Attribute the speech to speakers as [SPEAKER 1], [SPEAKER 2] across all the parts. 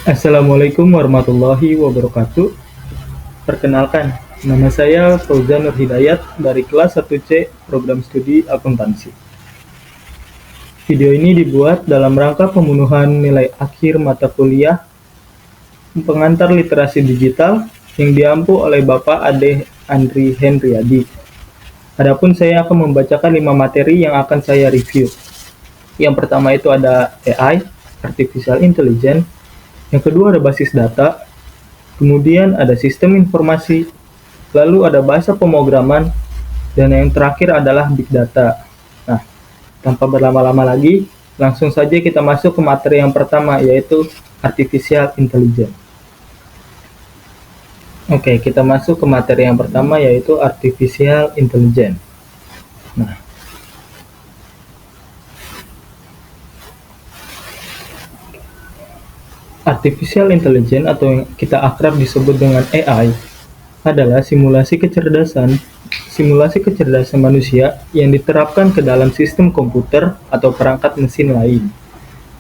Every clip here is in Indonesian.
[SPEAKER 1] Assalamualaikum warahmatullahi wabarakatuh. Perkenalkan, nama saya Fauzan Nur Hidayat dari kelas 1C Program Studi Akuntansi. Video ini dibuat dalam rangka pemenuhan nilai akhir mata kuliah pengantar literasi digital yang diampu oleh Bapak Ade Andri Hendriadi. Adapun saya akan membacakan 5 materi yang akan saya review. Yang pertama itu ada AI, Artificial Intelligence. Yang kedua ada basis data, kemudian ada sistem informasi, lalu ada bahasa pemrograman, dan yang terakhir adalah big data. Nah, tanpa berlama-lama lagi, langsung saja kita masuk ke materi yang pertama, yaitu Artificial Intelligence. Oke, kita masuk ke materi yang pertama, yaitu Artificial Intelligence. Nah, Artificial Intelligence atau yang kita akrab disebut dengan AI adalah simulasi kecerdasan manusia yang diterapkan ke dalam sistem komputer atau perangkat mesin lain.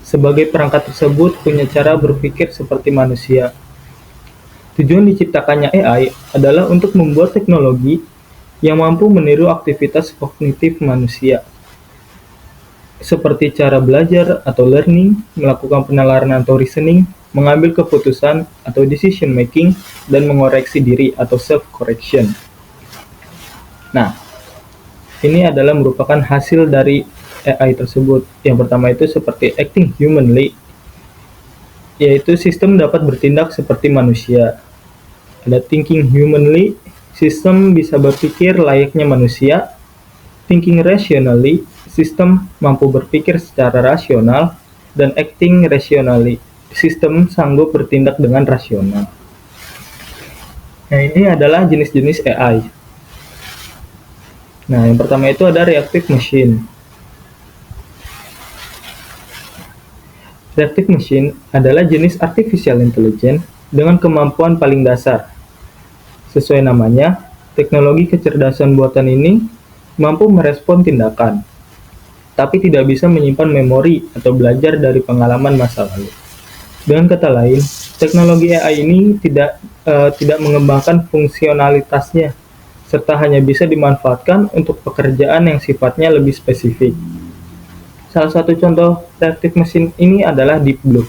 [SPEAKER 1] Sebagai perangkat tersebut punya cara berpikir seperti manusia. Tujuan diciptakannya AI adalah untuk membuat teknologi yang mampu meniru aktivitas kognitif manusia, seperti cara belajar atau learning, melakukan penalaran atau reasoning, mengambil keputusan atau decision making, dan mengoreksi diri atau self-correction. Nah, ini adalah merupakan hasil dari AI tersebut. Yang pertama itu seperti acting humanly, yaitu sistem dapat bertindak seperti manusia. Ada thinking humanly, sistem bisa berpikir layaknya manusia. Thinking rationally, sistem mampu berpikir secara rasional, dan acting rationally, sistem sanggup bertindak dengan rasional. Nah, ini adalah jenis-jenis AI. Nah, yang pertama itu ada reactive machine. Reactive machine adalah jenis artificial intelligence dengan kemampuan paling dasar. Sesuai namanya, teknologi kecerdasan buatan ini mampu merespon tindakan, tapi tidak bisa menyimpan memori atau belajar dari pengalaman masa lalu. Dengan kata lain, teknologi AI ini tidak mengembangkan fungsionalitasnya, serta hanya bisa dimanfaatkan untuk pekerjaan yang sifatnya lebih spesifik. Salah satu contoh reactive machine ini adalah Deep Blue,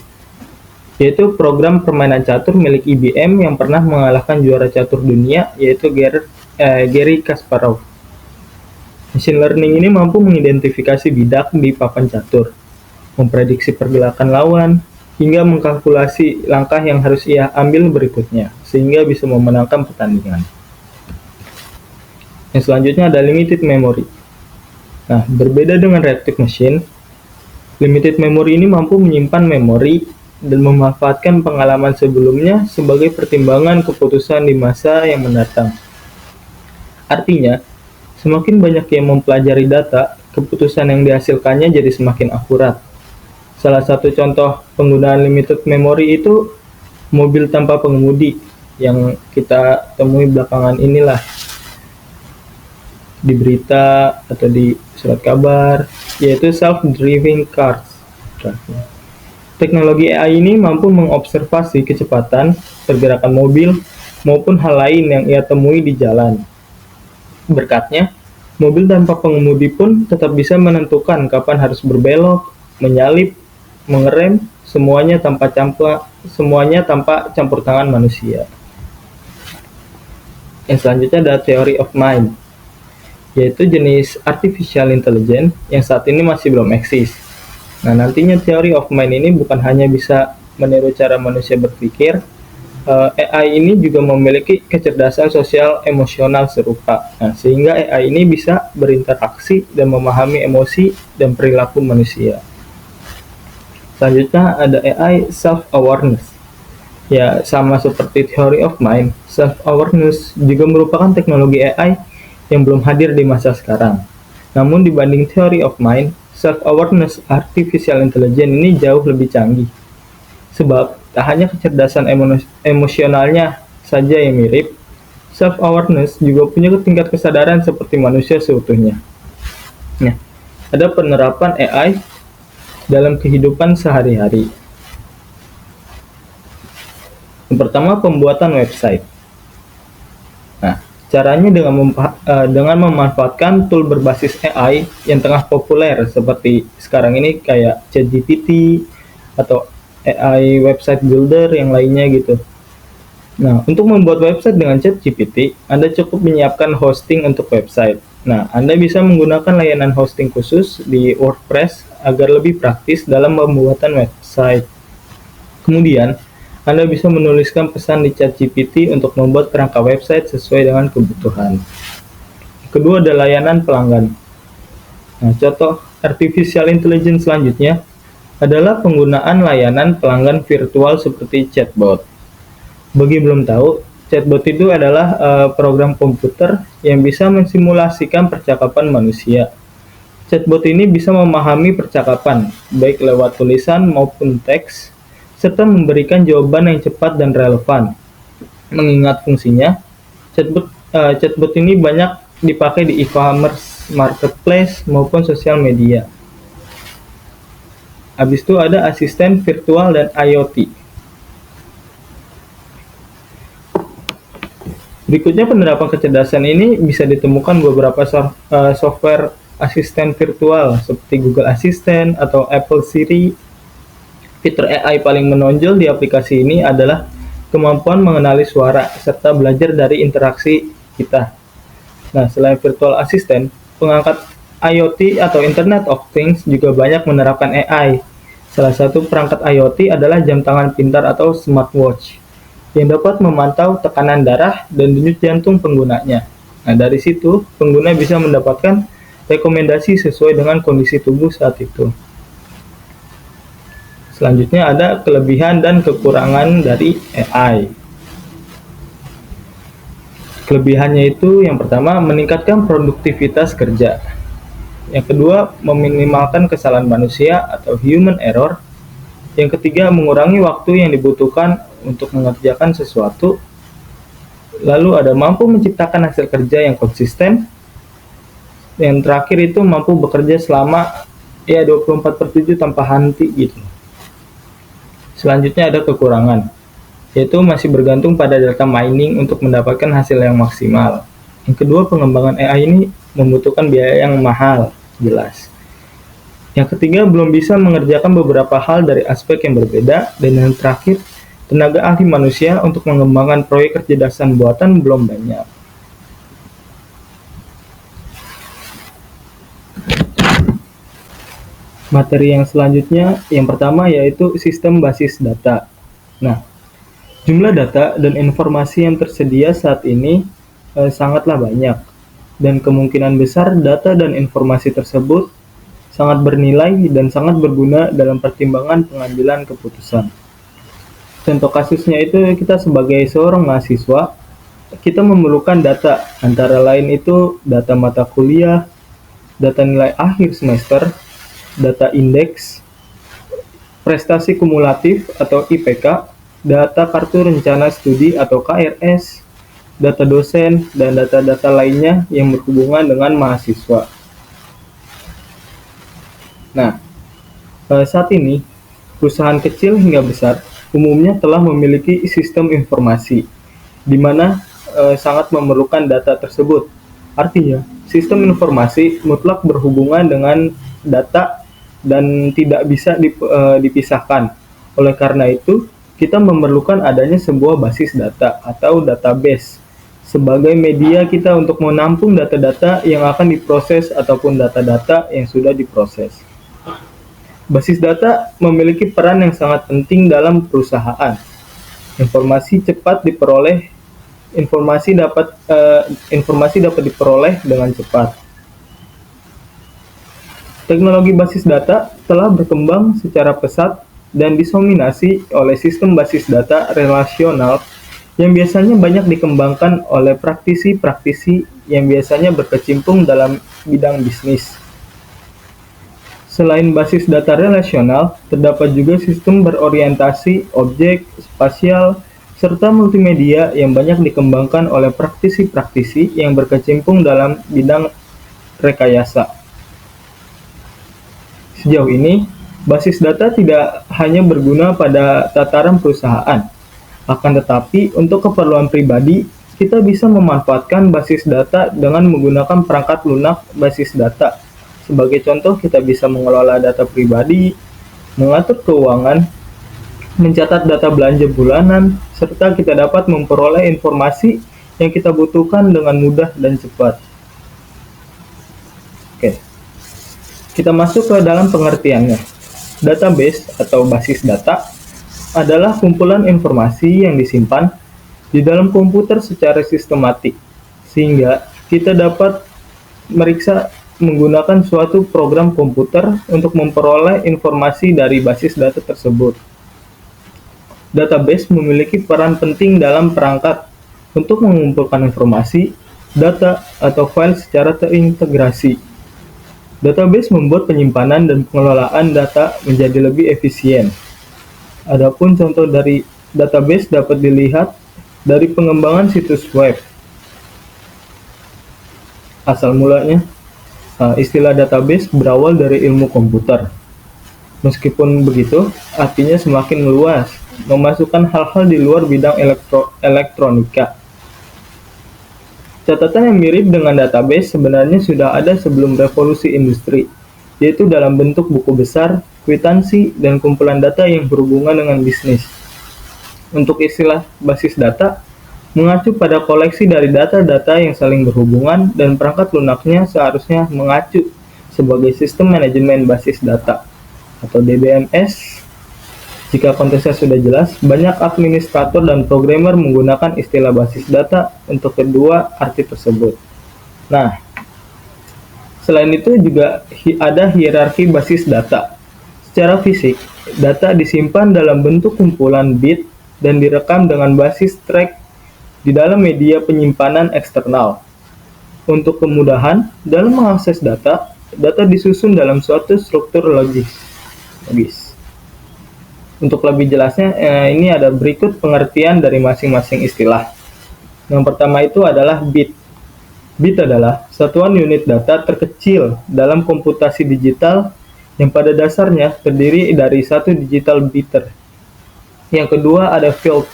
[SPEAKER 1] yaitu program permainan catur milik IBM yang pernah mengalahkan juara catur dunia, yaitu Garry Kasparov. Machine learning ini mampu mengidentifikasi bidak di papan catur, memprediksi pergerakan lawan, hingga mengkalkulasi langkah yang harus ia ambil berikutnya, sehingga bisa memenangkan pertandingan. Yang selanjutnya ada limited memory. Nah, berbeda dengan reactive machine, limited memory ini mampu menyimpan memori dan memanfaatkan pengalaman sebelumnya sebagai pertimbangan keputusan di masa yang mendatang. Artinya, semakin banyak yang mempelajari data, keputusan yang dihasilkannya jadi semakin akurat. Salah satu contoh penggunaan limited memory itu mobil tanpa pengemudi yang kita temui belakangan inilah di berita atau di surat kabar, yaitu self-driving cars. Teknologi AI ini mampu mengobservasi kecepatan, pergerakan mobil, maupun hal lain yang ia temui di jalan. Berkatnya, mobil tanpa pengemudi pun tetap bisa menentukan kapan harus berbelok, menyalip, mengerem, semuanya tanpa campur tangan manusia. Yang selanjutnya ada theory of mind, yaitu jenis artificial intelligence yang saat ini masih belum eksis. Nah, nantinya theory of mind ini bukan hanya bisa meniru cara manusia berpikir, AI ini juga memiliki kecerdasan sosial emosional serupa. Nah, sehingga AI ini bisa berinteraksi dan memahami emosi dan perilaku manusia. Selanjutnya ada AI self-awareness. Ya, sama seperti theory of mind, self-awareness juga merupakan teknologi AI yang belum hadir di masa sekarang. Namun dibanding theory of mind, self-awareness artificial intelligence ini jauh lebih canggih. Sebab tak hanya kecerdasan emosionalnya saja yang mirip, self-awareness juga punya tingkat kesadaran seperti manusia seutuhnya. Nah, ada penerapan AI dalam kehidupan sehari-hari. Yang pertama, pembuatan website. Nah, caranya dengan memanfaatkan tool berbasis AI yang tengah populer seperti sekarang ini kayak ChatGPT atau AI website builder yang lainnya gitu. Nah, untuk membuat website dengan ChatGPT, Anda cukup menyiapkan hosting untuk website. Nah, Anda bisa menggunakan layanan hosting khusus di WordPress agar lebih praktis dalam pembuatan website. Kemudian, Anda bisa menuliskan pesan di ChatGPT untuk membuat kerangka website sesuai dengan kebutuhan. Kedua ada layanan pelanggan. Nah, contoh artificial intelligence selanjutnya adalah penggunaan layanan pelanggan virtual seperti chatbot. Bagi belum tahu, chatbot itu adalah program komputer yang bisa mensimulasikan percakapan manusia. Chatbot ini bisa memahami percakapan, baik lewat tulisan maupun teks, serta memberikan jawaban yang cepat dan relevan. Mengingat fungsinya, chatbot ini banyak dipakai di e-commerce, marketplace, maupun sosial media. Habis itu ada asisten virtual dan IoT. Berikutnya, penerapan kecerdasan ini bisa ditemukan beberapa software asisten virtual seperti Google Assistant atau Apple Siri. Fitur AI paling menonjol di aplikasi ini adalah kemampuan mengenali suara serta belajar dari interaksi kita. Nah, selain virtual assistant, pengangkat IoT atau Internet of Things juga banyak menerapkan AI. Salah satu perangkat IoT adalah jam tangan pintar atau smartwatch yang dapat memantau tekanan darah dan denyut jantung penggunanya. Nah, dari situ, pengguna bisa mendapatkan rekomendasi sesuai dengan kondisi tubuh saat itu. Selanjutnya ada kelebihan dan kekurangan dari AI. Kelebihannya itu yang pertama, meningkatkan produktivitas kerja. Yang kedua, meminimalkan kesalahan manusia atau human error. Yang ketiga, mengurangi waktu yang dibutuhkan untuk mengerjakan sesuatu. Lalu ada mampu menciptakan hasil kerja yang konsisten. Yang terakhir itu mampu bekerja selama 24/7 tanpa henti gitu. Selanjutnya ada kekurangan, yaitu masih bergantung pada data mining untuk mendapatkan hasil yang maksimal. Yang kedua, pengembangan AI ini membutuhkan biaya yang mahal, jelas. Yang ketiga, belum bisa mengerjakan beberapa hal dari aspek yang berbeda. Dan yang terakhir, tenaga ahli manusia untuk mengembangkan proyek kecerdasan buatan belum banyak. Materi yang selanjutnya, yang pertama yaitu sistem basis data. Nah, jumlah data dan informasi yang tersedia saat ini sangatlah banyak. Dan kemungkinan besar data dan informasi tersebut sangat bernilai dan sangat berguna dalam pertimbangan pengambilan keputusan. Contoh kasusnya itu kita sebagai seorang mahasiswa, kita memerlukan data, antara lain itu data mata kuliah, data nilai akhir semester, data indeks, prestasi kumulatif atau IPK, data kartu rencana studi atau KRS, data dosen, dan data-data lainnya yang berhubungan dengan mahasiswa. Nah, saat ini, perusahaan kecil hingga besar umumnya telah memiliki sistem informasi, di mana sangat memerlukan data tersebut. Artinya, sistem informasi mutlak berhubungan dengan data dan tidak bisa dipisahkan. Oleh karena itu, kita memerlukan adanya sebuah basis data atau database sebagai media kita untuk menampung data-data yang akan diproses ataupun data-data yang sudah diproses. Basis data memiliki peran yang sangat penting dalam perusahaan. Informasi dapat diperoleh dengan cepat. Teknologi basis data telah berkembang secara pesat dan didominasi oleh sistem basis data relasional yang biasanya banyak dikembangkan oleh praktisi-praktisi yang biasanya berkecimpung dalam bidang bisnis. Selain basis data relasional, terdapat juga sistem berorientasi objek, spasial, serta multimedia yang banyak dikembangkan oleh praktisi-praktisi yang berkecimpung dalam bidang rekayasa. Sejauh ini, basis data tidak hanya berguna pada tataran perusahaan. Akan tetapi, untuk keperluan pribadi, kita bisa memanfaatkan basis data dengan menggunakan perangkat lunak basis data. Sebagai contoh, kita bisa mengelola data pribadi, mengatur keuangan, mencatat data belanja bulanan, serta kita dapat memperoleh informasi yang kita butuhkan dengan mudah dan cepat. Oke, kita masuk ke dalam pengertiannya. Database atau basis data adalah kumpulan informasi yang disimpan di dalam komputer secara sistematik, sehingga kita dapat meriksa menggunakan suatu program komputer untuk memperoleh informasi dari basis data tersebut. Database memiliki peran penting dalam perangkat untuk mengumpulkan informasi, data, atau file secara terintegrasi. Database membuat penyimpanan dan pengelolaan data menjadi lebih efisien. Adapun contoh dari database dapat dilihat dari pengembangan situs web. Asal mulanya, istilah database berawal dari ilmu komputer. Meskipun begitu, artinya semakin luas, memasukkan hal-hal di luar bidang elektronika. Catatan yang mirip dengan database sebenarnya sudah ada sebelum revolusi industri, yaitu dalam bentuk buku besar, kwitansi, dan kumpulan data yang berhubungan dengan bisnis. Untuk istilah basis data, mengacu pada koleksi dari data-data yang saling berhubungan dan perangkat lunaknya seharusnya mengacu sebagai sistem manajemen basis data atau DBMS. Jika konteksnya sudah jelas, banyak administrator dan programmer menggunakan istilah basis data untuk kedua arti tersebut. Nah, selain itu juga ada hierarki basis data. Secara fisik, data disimpan dalam bentuk kumpulan bit dan direkam dengan basis track di dalam media penyimpanan eksternal. Untuk kemudahan dalam mengakses data, data disusun dalam suatu struktur logis. Untuk lebih jelasnya, ini ada berikut pengertian dari masing-masing istilah. Yang pertama itu adalah bit. Bit adalah satuan unit data terkecil dalam komputasi digital yang pada dasarnya terdiri dari satu digital biter. Yang kedua ada field,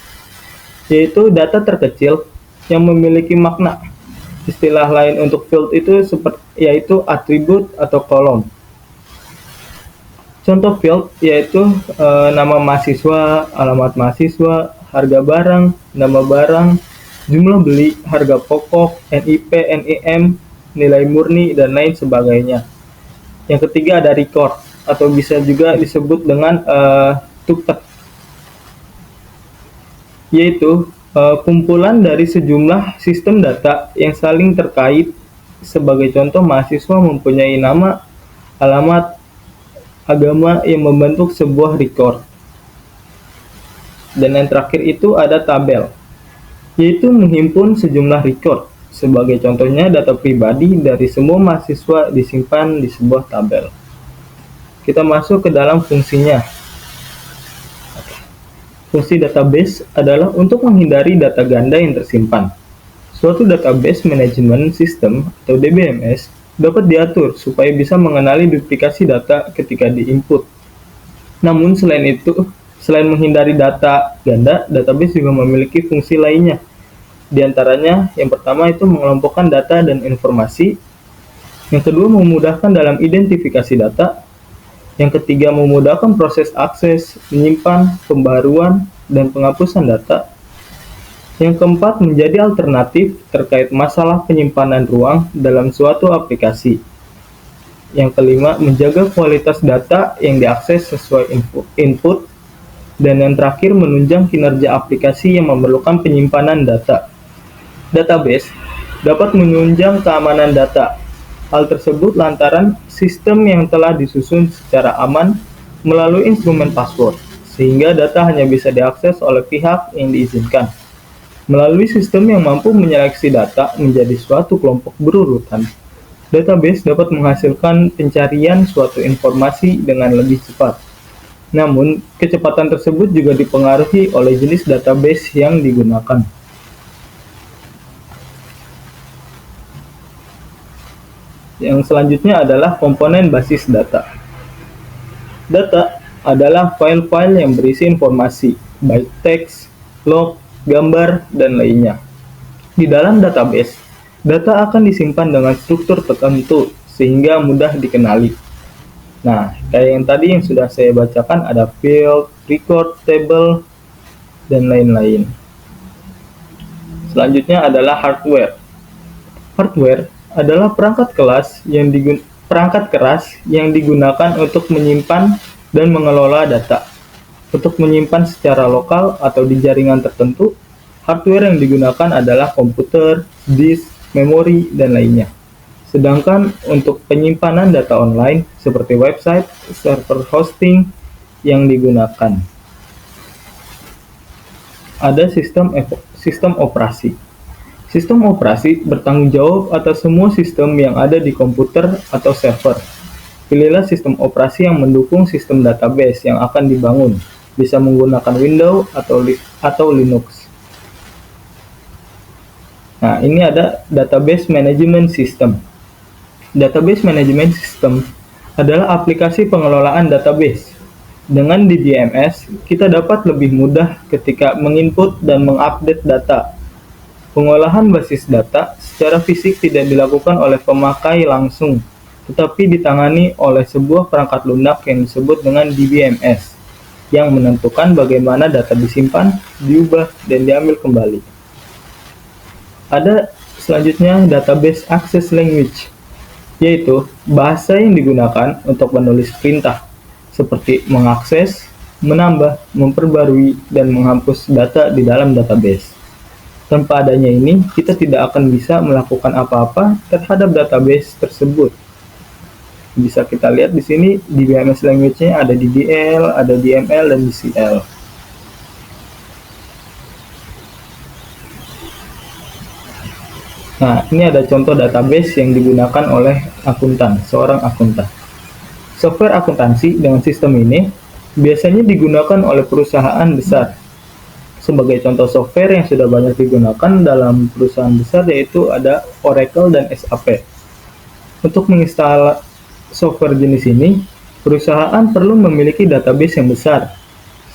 [SPEAKER 1] yaitu data terkecil yang memiliki makna. Istilah lain untuk field itu yaitu atribut atau kolom. Contoh field yaitu nama mahasiswa, alamat mahasiswa, harga barang, nama barang, jumlah beli, harga pokok, NIP, NIM, nilai murni, dan lain sebagainya. Yang ketiga ada record, atau bisa juga disebut dengan tuket, yaitu kumpulan dari sejumlah sistem data yang saling terkait. Sebagai contoh, mahasiswa mempunyai nama, alamat, agama yang membentuk sebuah record. Dan yang terakhir itu ada tabel, yaitu menghimpun sejumlah record. Sebagai contohnya, data pribadi dari semua mahasiswa disimpan di sebuah tabel. Kita masuk ke dalam fungsinya. Fungsi database adalah untuk menghindari data ganda yang tersimpan. Suatu database management system atau DBMS dapat diatur supaya bisa mengenali duplikasi data ketika diinput. Namun selain menghindari data ganda, database juga memiliki fungsi lainnya. Di antaranya, yang pertama itu mengelompokkan data dan informasi. Yang kedua, memudahkan dalam identifikasi data. Yang ketiga, memudahkan proses akses, menyimpan, pembaruan, dan penghapusan data. Yang keempat, menjadi alternatif terkait masalah penyimpanan ruang dalam suatu aplikasi. Yang kelima, menjaga kualitas data yang diakses sesuai input. Dan yang terakhir, menunjang kinerja aplikasi yang memerlukan penyimpanan data. Database dapat menunjang keamanan data. Hal tersebut lantaran sistem yang telah disusun secara aman melalui instrumen password, sehingga data hanya bisa diakses oleh pihak yang diizinkan. Melalui sistem yang mampu menyeleksi data menjadi suatu kelompok berurutan, database dapat menghasilkan pencarian suatu informasi dengan lebih cepat. Namun, kecepatan tersebut juga dipengaruhi oleh jenis database yang digunakan. Yang selanjutnya adalah komponen basis data. Data adalah file-file yang berisi informasi, baik teks, log, gambar, dan lainnya. Di dalam database, data akan disimpan dengan struktur tertentu sehingga mudah dikenali. Nah, kayak yang tadi yang sudah saya bacakan ada field, record, table, dan lain-lain. Selanjutnya adalah hardware. Hardware adalah perangkat keras yang digunakan untuk menyimpan dan mengelola data. Untuk menyimpan secara lokal atau di jaringan tertentu, hardware yang digunakan adalah komputer, disk, memori, dan lainnya. Sedangkan untuk penyimpanan data online seperti website, server hosting yang digunakan. Ada sistem operasi. Sistem operasi bertanggung jawab atas semua sistem yang ada di komputer atau server. Pilihlah sistem operasi yang mendukung sistem database yang akan dibangun. Bisa menggunakan Windows atau Linux. Nah, ini ada Database Management System. Database Management System adalah aplikasi pengelolaan database. Dengan DBMS, kita dapat lebih mudah ketika menginput dan mengupdate data. Pengolahan basis data secara fisik tidak dilakukan oleh pemakai langsung, tetapi ditangani oleh sebuah perangkat lunak yang disebut dengan DBMS, yang menentukan bagaimana data disimpan, diubah, dan diambil kembali. Ada selanjutnya Database Access Language, yaitu bahasa yang digunakan untuk menulis perintah, seperti mengakses, menambah, memperbarui, dan menghapus data di dalam database. Tanpa adanya ini, kita tidak akan bisa melakukan apa-apa terhadap database tersebut. Bisa kita lihat di sini di DBMS language-nya ada DDL, ada DML, dan DCL. Nah, ini ada contoh database yang digunakan oleh seorang akuntan. Software akuntansi dengan sistem ini biasanya digunakan oleh perusahaan besar. Sebagai contoh software yang sudah banyak digunakan dalam perusahaan besar yaitu ada Oracle dan SAP. Untuk menginstal software jenis ini, perusahaan perlu memiliki database yang besar.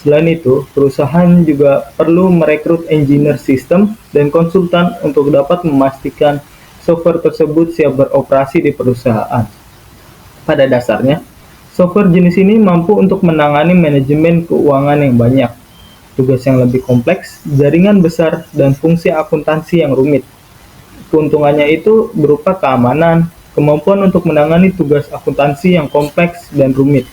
[SPEAKER 1] Selain itu, perusahaan juga perlu merekrut engineer sistem dan konsultan untuk dapat memastikan software tersebut siap beroperasi di perusahaan. Pada dasarnya, software jenis ini mampu untuk menangani manajemen keuangan yang banyak, tugas yang lebih kompleks, jaringan besar, dan fungsi akuntansi yang rumit. Keuntungannya itu berupa keamanan, kemampuan untuk menangani tugas akuntansi yang kompleks dan rumit.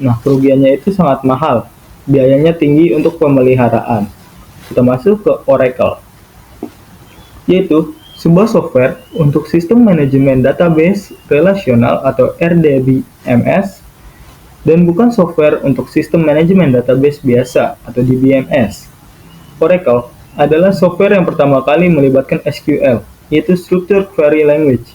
[SPEAKER 1] Nah, kerugiannya itu sangat mahal, biayanya tinggi untuk pemeliharaan. Kita masuk ke Oracle, yaitu sebuah software untuk sistem manajemen database relasional atau RDBMS, dan bukan software untuk sistem manajemen database biasa atau DBMS. Oracle adalah software yang pertama kali melibatkan SQL, yaitu Structured Query Language.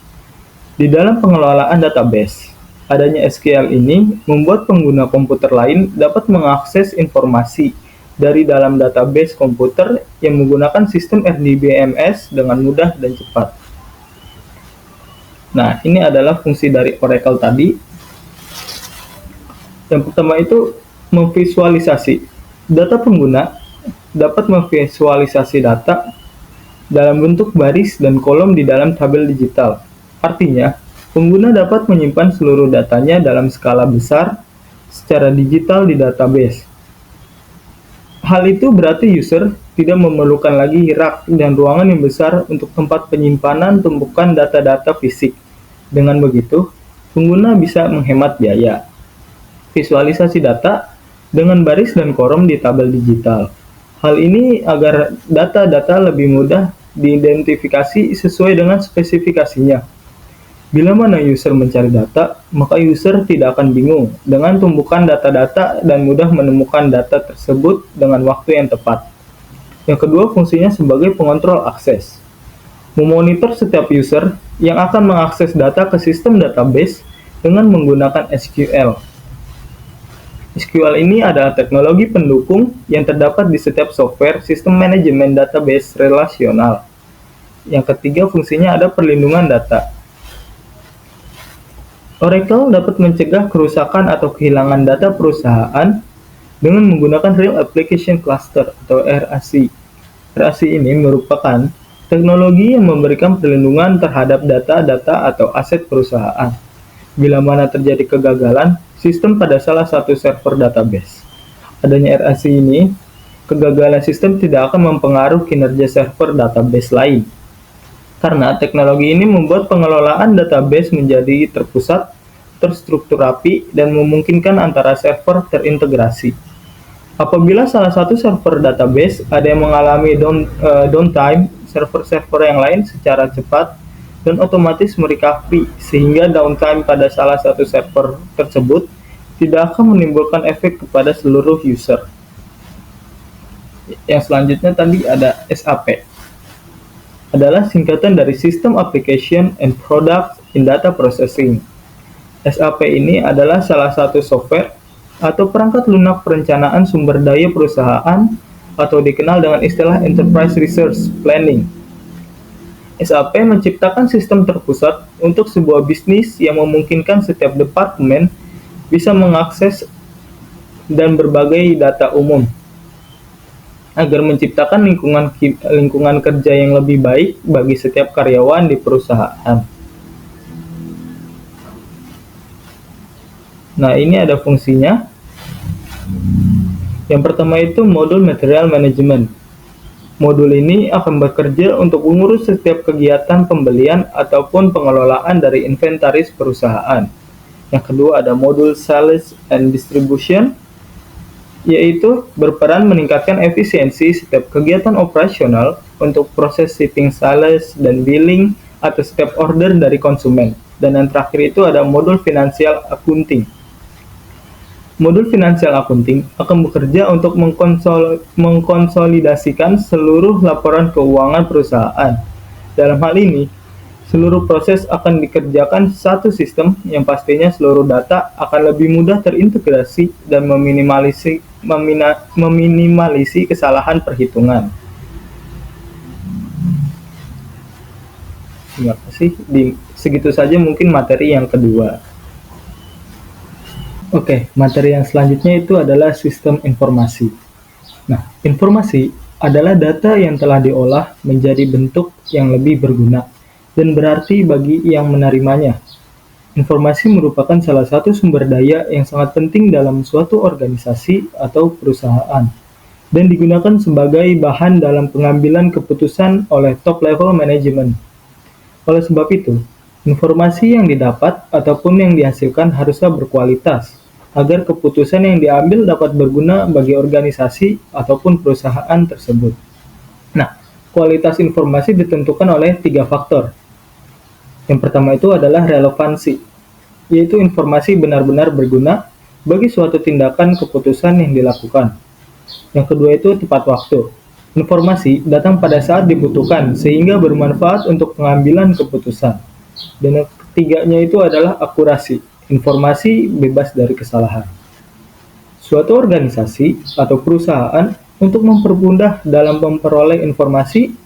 [SPEAKER 1] Di dalam pengelolaan database, adanya SQL ini membuat pengguna komputer lain dapat mengakses informasi dari dalam database komputer yang menggunakan sistem RDBMS dengan mudah dan cepat. Nah, ini adalah fungsi dari Oracle tadi. Yang pertama itu memvisualisasi. Data pengguna dapat memvisualisasi data dalam bentuk baris dan kolom di dalam tabel digital. Artinya, pengguna dapat menyimpan seluruh datanya dalam skala besar secara digital di database. Hal itu berarti user tidak memerlukan lagi rak dan ruangan yang besar untuk tempat penyimpanan tumpukan data-data fisik. Dengan begitu, pengguna bisa menghemat biaya. Visualisasi data dengan baris dan kolom di tabel digital. Hal ini agar data-data lebih mudah diidentifikasi sesuai dengan spesifikasinya. Bila mana user mencari data, maka user tidak akan bingung dengan tumpukan data-data dan mudah menemukan data tersebut dengan waktu yang tepat. Yang kedua, fungsinya sebagai pengontrol akses. Memonitor setiap user yang akan mengakses data ke sistem database dengan menggunakan SQL. SQL ini adalah teknologi pendukung yang terdapat di setiap software sistem manajemen database relasional. Yang ketiga, fungsinya ada perlindungan data. Oracle dapat mencegah kerusakan atau kehilangan data perusahaan dengan menggunakan Real Application Cluster atau RAC. RAC ini merupakan teknologi yang memberikan perlindungan terhadap data-data atau aset perusahaan. Bila mana terjadi kegagalan sistem pada salah satu server database. Adanya RAC ini, kegagalan sistem tidak akan mempengaruhi kinerja server database lain. Karena teknologi ini membuat pengelolaan database menjadi terpusat, terstruktur rapi, dan memungkinkan antara server terintegrasi. Apabila salah satu server database ada yang mengalami downtime, server-server yang lain secara cepat dan otomatis merecovery, sehingga downtime pada salah satu server tersebut tidak akan menimbulkan efek kepada seluruh user. Yang selanjutnya tadi ada SAP. Adalah singkatan dari System Application and Products in Data Processing. SAP ini adalah salah satu software atau perangkat lunak perencanaan sumber daya perusahaan atau dikenal dengan istilah Enterprise Resource Planning. SAP menciptakan sistem terpusat untuk sebuah bisnis yang memungkinkan setiap departemen bisa mengakses dan berbagai data umum agar menciptakan lingkungan kerja yang lebih baik bagi setiap karyawan di perusahaan. Nah, ini ada fungsinya. Yang pertama itu modul Material Management. Modul ini akan bekerja untuk mengurus setiap kegiatan pembelian ataupun pengelolaan dari inventaris perusahaan. Yang kedua ada modul Sales and Distribution, yaitu berperan meningkatkan efisiensi setiap kegiatan operasional untuk proses shipping sales dan billing atau setiap order dari konsumen. Dan yang terakhir itu ada modul Financial Accounting. Modul Financial Accounting akan bekerja untuk mengkonsolidasikan seluruh laporan keuangan perusahaan. Dalam hal ini, seluruh proses akan dikerjakan satu sistem yang pastinya seluruh data akan lebih mudah terintegrasi dan meminimalisi kesalahan perhitungan. Terima kasih. Segitu saja mungkin materi yang kedua. Oke, materi yang selanjutnya itu adalah sistem informasi. Nah, informasi adalah data yang telah diolah menjadi bentuk yang lebih berguna dan berarti bagi yang menerimanya. Informasi merupakan salah satu sumber daya yang sangat penting dalam suatu organisasi atau perusahaan, dan digunakan sebagai bahan dalam pengambilan keputusan oleh top-level management. Oleh sebab itu, informasi yang didapat ataupun yang dihasilkan harusnya berkualitas, agar keputusan yang diambil dapat berguna bagi organisasi ataupun perusahaan tersebut. Nah, kualitas informasi ditentukan oleh 3 faktor. Yang pertama itu adalah relevansi, yaitu informasi benar-benar berguna bagi suatu tindakan keputusan yang dilakukan. Yang kedua itu tepat waktu. Informasi datang pada saat dibutuhkan sehingga bermanfaat untuk pengambilan keputusan. Dan yang ketiganya itu adalah akurasi, informasi bebas dari kesalahan. Suatu organisasi atau perusahaan untuk mempermudah dalam memperoleh informasi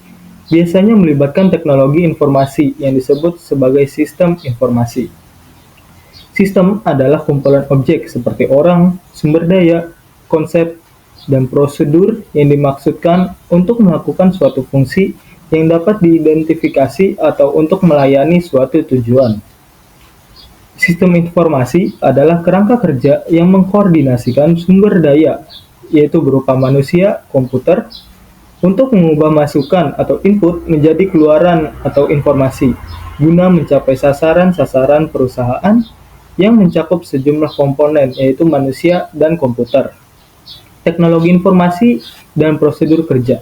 [SPEAKER 1] biasanya melibatkan teknologi informasi yang disebut sebagai sistem informasi. Sistem adalah kumpulan objek seperti orang, sumber daya, konsep, dan prosedur yang dimaksudkan untuk melakukan suatu fungsi yang dapat diidentifikasi atau untuk melayani suatu tujuan. Sistem informasi adalah kerangka kerja yang mengkoordinasikan sumber daya, yaitu berupa manusia, komputer, untuk mengubah masukan atau input menjadi keluaran atau informasi, guna mencapai sasaran-sasaran perusahaan yang mencakup sejumlah komponen, yaitu manusia dan komputer. Teknologi informasi dan prosedur kerja.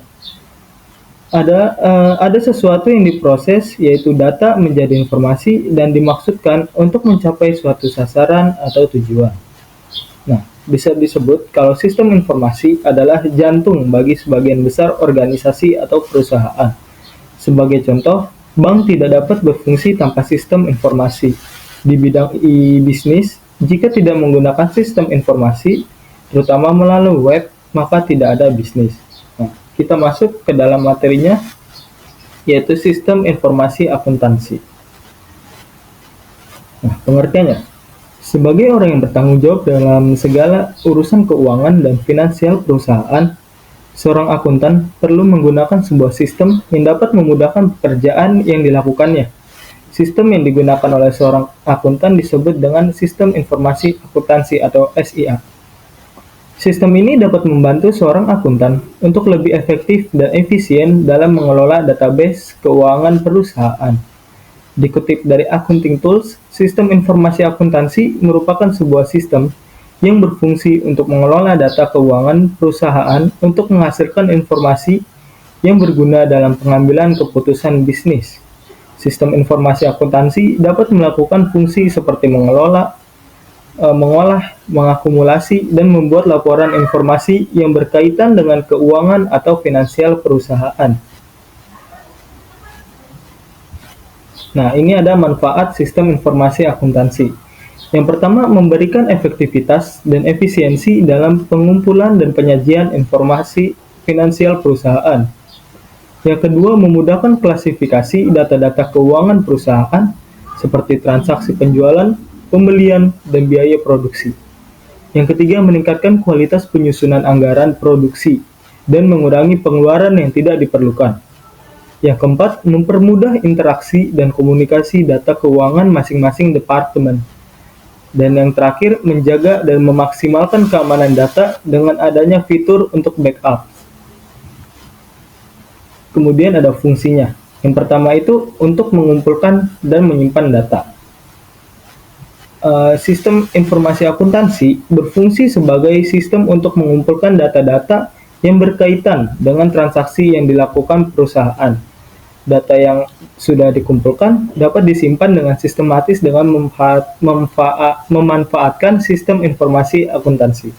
[SPEAKER 1] Ada sesuatu yang diproses, yaitu data menjadi informasi dan dimaksudkan untuk mencapai suatu sasaran atau tujuan. Nah, bisa disebut kalau sistem informasi adalah jantung bagi sebagian besar organisasi atau perusahaan. Sebagai contoh, bank tidak dapat berfungsi tanpa sistem informasi. Di bidang e-bisnis, jika tidak menggunakan sistem informasi, terutama melalui web, maka tidak ada bisnis. Nah, kita masuk ke dalam materinya, yaitu sistem informasi akuntansi. Nah, pengertiannya. Sebagai orang yang bertanggung jawab dalam segala urusan keuangan dan finansial perusahaan, seorang akuntan perlu menggunakan sebuah sistem yang dapat memudahkan pekerjaan yang dilakukannya. Sistem yang digunakan oleh seorang akuntan disebut dengan Sistem Informasi Akuntansi atau SIA. Sistem ini dapat membantu seorang akuntan untuk lebih efektif dan efisien dalam mengelola database keuangan perusahaan. Dikutip dari Accounting Tools, sistem informasi akuntansi merupakan sebuah sistem yang berfungsi untuk mengelola data keuangan perusahaan untuk menghasilkan informasi yang berguna dalam pengambilan keputusan bisnis. Sistem informasi akuntansi dapat melakukan fungsi seperti mengolah, mengakumulasi, dan membuat laporan informasi yang berkaitan dengan keuangan atau finansial perusahaan. Nah, ini ada manfaat sistem informasi akuntansi. Yang pertama, memberikan efektivitas dan efisiensi dalam pengumpulan dan penyajian informasi finansial perusahaan. Yang kedua, memudahkan klasifikasi data-data keuangan perusahaan seperti transaksi penjualan, pembelian, dan biaya produksi. Yang ketiga, meningkatkan kualitas penyusunan anggaran produksi dan mengurangi pengeluaran yang tidak diperlukan. Yang keempat, mempermudah interaksi dan komunikasi data keuangan masing-masing departemen. Dan yang terakhir, menjaga dan memaksimalkan keamanan data dengan adanya fitur untuk backup. Kemudian ada fungsinya. Yang pertama itu untuk mengumpulkan dan menyimpan data. Sistem informasi akuntansi berfungsi sebagai sistem untuk mengumpulkan data-data yang berkaitan dengan transaksi yang dilakukan perusahaan. Data yang sudah dikumpulkan dapat disimpan dengan sistematis dengan memanfaatkan sistem informasi akuntansi.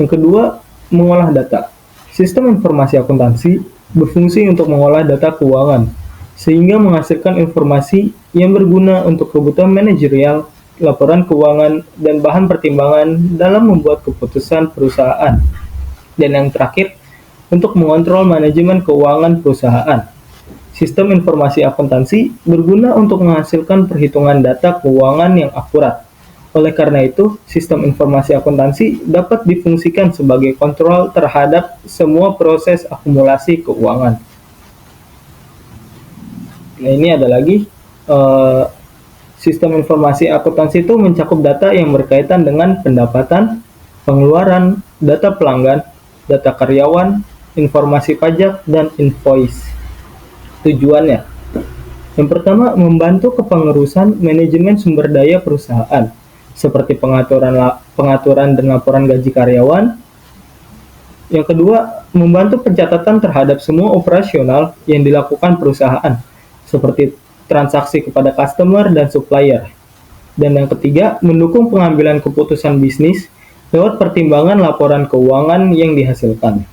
[SPEAKER 1] Yang kedua, mengolah data. Sistem informasi akuntansi berfungsi untuk mengolah data keuangan, sehingga menghasilkan informasi yang berguna untuk kebutuhan manajerial, laporan keuangan, dan bahan pertimbangan dalam membuat keputusan perusahaan. Dan yang terakhir, untuk mengontrol manajemen keuangan perusahaan. Sistem informasi akuntansi berguna untuk menghasilkan perhitungan data keuangan yang akurat. Oleh karena itu, sistem informasi akuntansi dapat difungsikan sebagai kontrol terhadap semua proses akumulasi keuangan. Nah, ini ada lagi, sistem informasi akuntansi itu mencakup data yang berkaitan dengan pendapatan, pengeluaran, data pelanggan, data karyawan, informasi pajak, dan invoice. Tujuannya, yang pertama, membantu kepengurusan manajemen sumber daya perusahaan, seperti pengaturan dan laporan gaji karyawan. Yang kedua, membantu pencatatan terhadap semua operasional yang dilakukan perusahaan, seperti transaksi kepada customer dan supplier. Dan yang ketiga, mendukung pengambilan keputusan bisnis lewat pertimbangan laporan keuangan yang dihasilkan.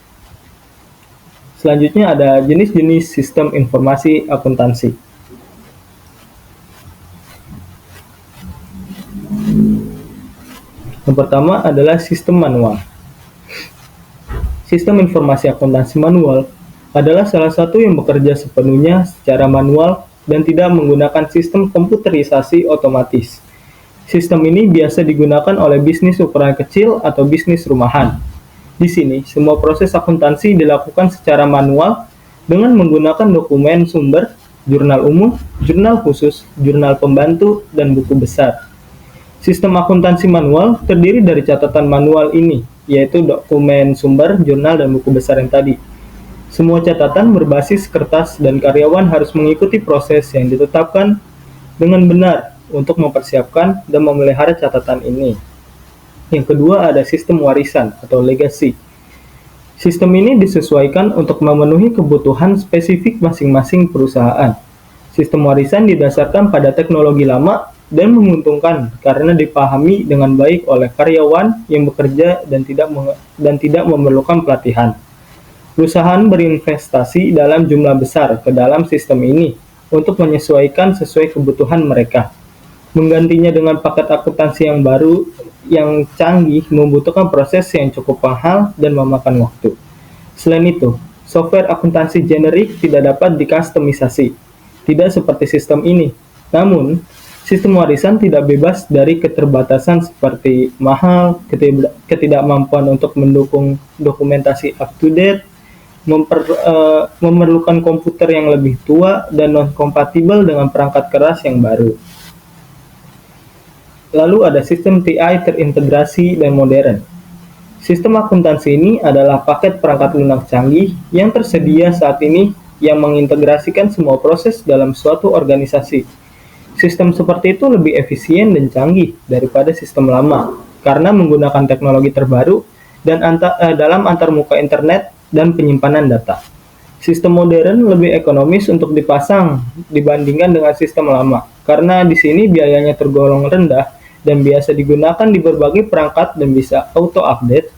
[SPEAKER 1] Selanjutnya ada jenis-jenis sistem informasi akuntansi. Yang pertama adalah sistem manual. Sistem informasi akuntansi manual adalah salah satu yang bekerja sepenuhnya secara manual dan tidak menggunakan sistem komputerisasi otomatis. Sistem ini biasa digunakan oleh bisnis ukuran kecil atau bisnis rumahan. Di sini, semua proses akuntansi dilakukan secara manual dengan menggunakan dokumen sumber, jurnal umum, jurnal khusus, jurnal pembantu, dan buku besar. Sistem akuntansi manual terdiri dari catatan manual ini, yaitu dokumen sumber, jurnal, dan buku besar yang tadi. Semua catatan berbasis kertas dan karyawan harus mengikuti proses yang ditetapkan dengan benar untuk mempersiapkan dan memelihara catatan ini. Yang kedua ada sistem warisan atau legacy. Sistem ini disesuaikan untuk memenuhi kebutuhan spesifik masing-masing perusahaan. Sistem warisan didasarkan pada teknologi lama dan menguntungkan karena dipahami dengan baik oleh karyawan yang bekerja dan tidak memerlukan pelatihan. Perusahaan berinvestasi dalam jumlah besar ke dalam sistem ini untuk menyesuaikan sesuai kebutuhan mereka. Menggantinya dengan paket akuntansi yang baru yang canggih membutuhkan proses yang cukup mahal dan memakan waktu. Selain itu, software akuntansi generik tidak dapat dikustomisasi, tidak seperti sistem ini. Namun, Sistem warisan tidak bebas dari keterbatasan seperti mahal, ketidakmampuan untuk mendukung dokumentasi up-to-date, memerlukan komputer yang lebih tua dan non-kompatibel dengan perangkat keras yang baru. Lalu ada sistem TI terintegrasi dan modern. Sistem akuntansi ini adalah paket perangkat lunak canggih yang tersedia saat ini yang mengintegrasikan semua proses dalam suatu organisasi. Sistem seperti itu lebih efisien dan canggih daripada sistem lama karena menggunakan teknologi terbaru dan dalam antarmuka internet dan penyimpanan data. Sistem modern lebih ekonomis untuk dipasang dibandingkan dengan sistem lama karena di sini biayanya tergolong rendah dan biasa digunakan di berbagai perangkat dan bisa auto-update.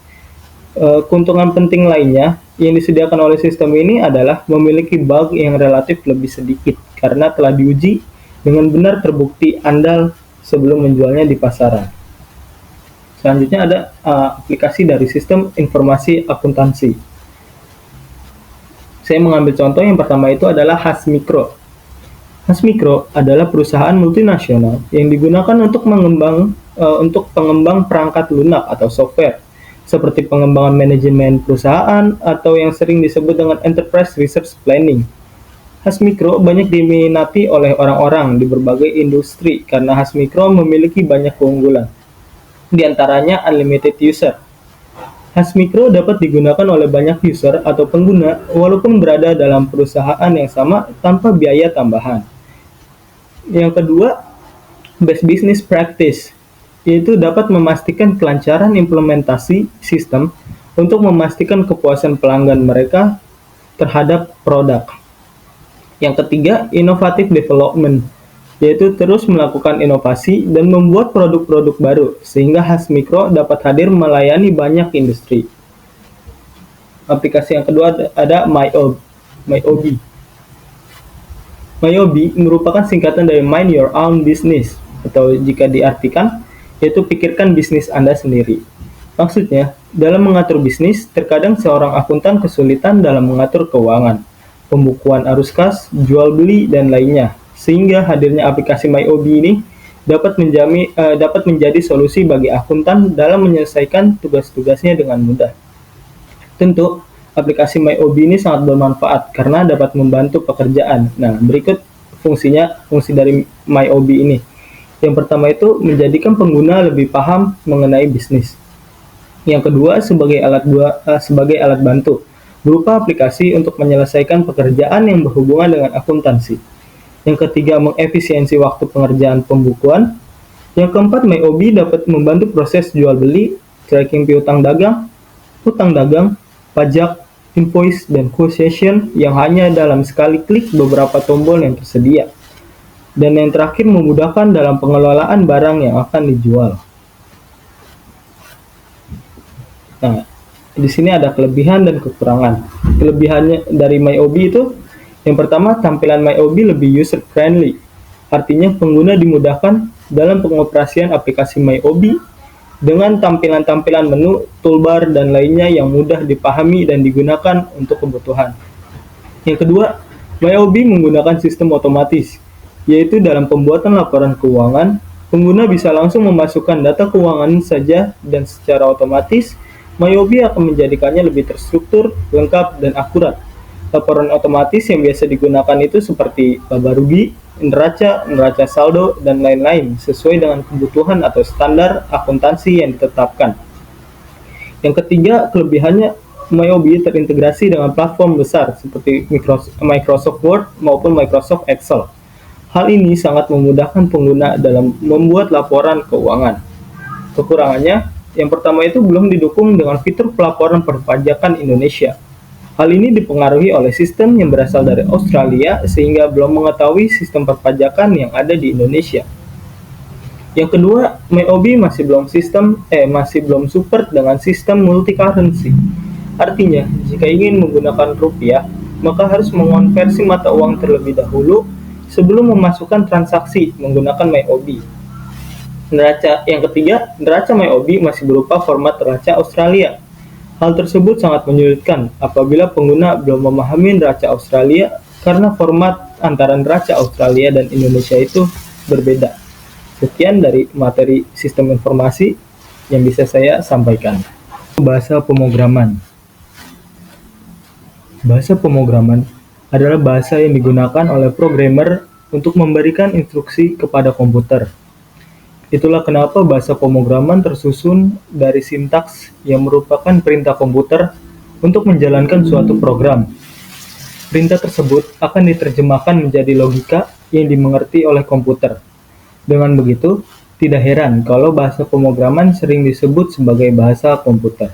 [SPEAKER 1] Keuntungan penting lainnya yang disediakan oleh sistem ini adalah memiliki bug yang relatif lebih sedikit karena telah diuji dengan benar terbukti andal sebelum menjualnya di pasaran. Selanjutnya ada aplikasi dari sistem informasi akuntansi. Saya mengambil contoh yang pertama itu adalah Hasmikro. Hasmikro adalah perusahaan multinasional yang digunakan untuk pengembang perangkat lunak atau software, seperti pengembangan manajemen perusahaan atau yang sering disebut dengan Enterprise Research Planning. Hasmikro banyak diminati oleh orang-orang di berbagai industri karena Hasmikro memiliki banyak keunggulan. Di antaranya unlimited user. Hasmikro dapat digunakan oleh banyak user atau pengguna walaupun berada dalam perusahaan yang sama tanpa biaya tambahan. Yang kedua, best business practice, yaitu dapat memastikan kelancaran implementasi sistem untuk memastikan kepuasan pelanggan mereka terhadap produk. Yang ketiga, innovative development, yaitu terus melakukan inovasi dan membuat produk-produk baru, sehingga Hasmikro dapat hadir melayani banyak industri. Aplikasi yang kedua ada MyObi. MyObi merupakan singkatan dari Mind Your Own Business, atau jika diartikan, yaitu pikirkan bisnis Anda sendiri. Maksudnya, dalam mengatur bisnis, terkadang seorang akuntan kesulitan dalam mengatur keuangan, pembukuan arus kas, jual beli, dan lainnya. Sehingga hadirnya aplikasi MyObi ini dapat menjadi solusi bagi akuntan dalam menyelesaikan tugas-tugasnya dengan mudah. Tentu, aplikasi MyObi ini sangat bermanfaat karena dapat membantu pekerjaan. Nah, berikut fungsi dari MyObi ini. Yang pertama itu menjadikan pengguna lebih paham mengenai bisnis. Yang kedua sebagai alat bantu, berupa aplikasi untuk menyelesaikan pekerjaan yang berhubungan dengan akuntansi. Yang ketiga, mengefisiensi waktu pengerjaan pembukuan. Yang keempat, MyObi dapat membantu proses jual beli, tracking piutang dagang, hutang dagang, pajak, invoice, dan quotation yang hanya dalam sekali klik beberapa tombol yang tersedia. Dan yang terakhir, memudahkan dalam pengelolaan barang yang akan dijual. Nah, di sini ada kelebihan dan kekurangan. Kelebihannya dari MyObi itu, yang pertama, tampilan MyObi lebih user friendly. Artinya pengguna dimudahkan dalam pengoperasian aplikasi MyObi dengan tampilan-tampilan menu, toolbar, dan lainnya yang mudah dipahami dan digunakan untuk kebutuhan. Yang kedua, MyObi menggunakan sistem otomatis, yaitu dalam pembuatan laporan keuangan, pengguna bisa langsung memasukkan data keuangan saja dan secara otomatis MyObi akan menjadikannya lebih terstruktur, lengkap, dan akurat. Laporan otomatis yang biasa digunakan itu seperti laba rugi, neraca saldo, dan lain-lain sesuai dengan kebutuhan atau standar akuntansi yang ditetapkan. Yang ketiga, kelebihannya MyObi terintegrasi dengan platform besar seperti Microsoft Word maupun Microsoft Excel. Hal ini sangat memudahkan pengguna dalam membuat laporan keuangan. Kekurangannya, yang pertama itu belum didukung dengan fitur pelaporan perpajakan Indonesia. Hal ini dipengaruhi oleh sistem yang berasal dari Australia sehingga belum mengetahui sistem perpajakan yang ada di Indonesia. Yang kedua, MyObi masih belum support dengan sistem multi currency. Artinya, jika ingin menggunakan rupiah, maka harus mengonversi mata uang terlebih dahulu sebelum memasukkan transaksi menggunakan MyObi. Yang ketiga, neraca MyObi masih berupa format neraca Australia. Hal tersebut sangat menyulitkan apabila pengguna belum memahami neraca Australia karena format antara neraca Australia dan Indonesia itu berbeda. Sekian dari materi sistem informasi yang bisa saya sampaikan. Bahasa pemrograman. Bahasa pemrograman adalah bahasa yang digunakan oleh programmer untuk memberikan instruksi kepada komputer. Itulah kenapa bahasa pemrograman tersusun dari sintaks yang merupakan perintah komputer untuk menjalankan suatu program. Perintah tersebut akan diterjemahkan menjadi logika yang dimengerti oleh komputer. Dengan begitu, tidak heran kalau bahasa pemrograman sering disebut sebagai bahasa komputer.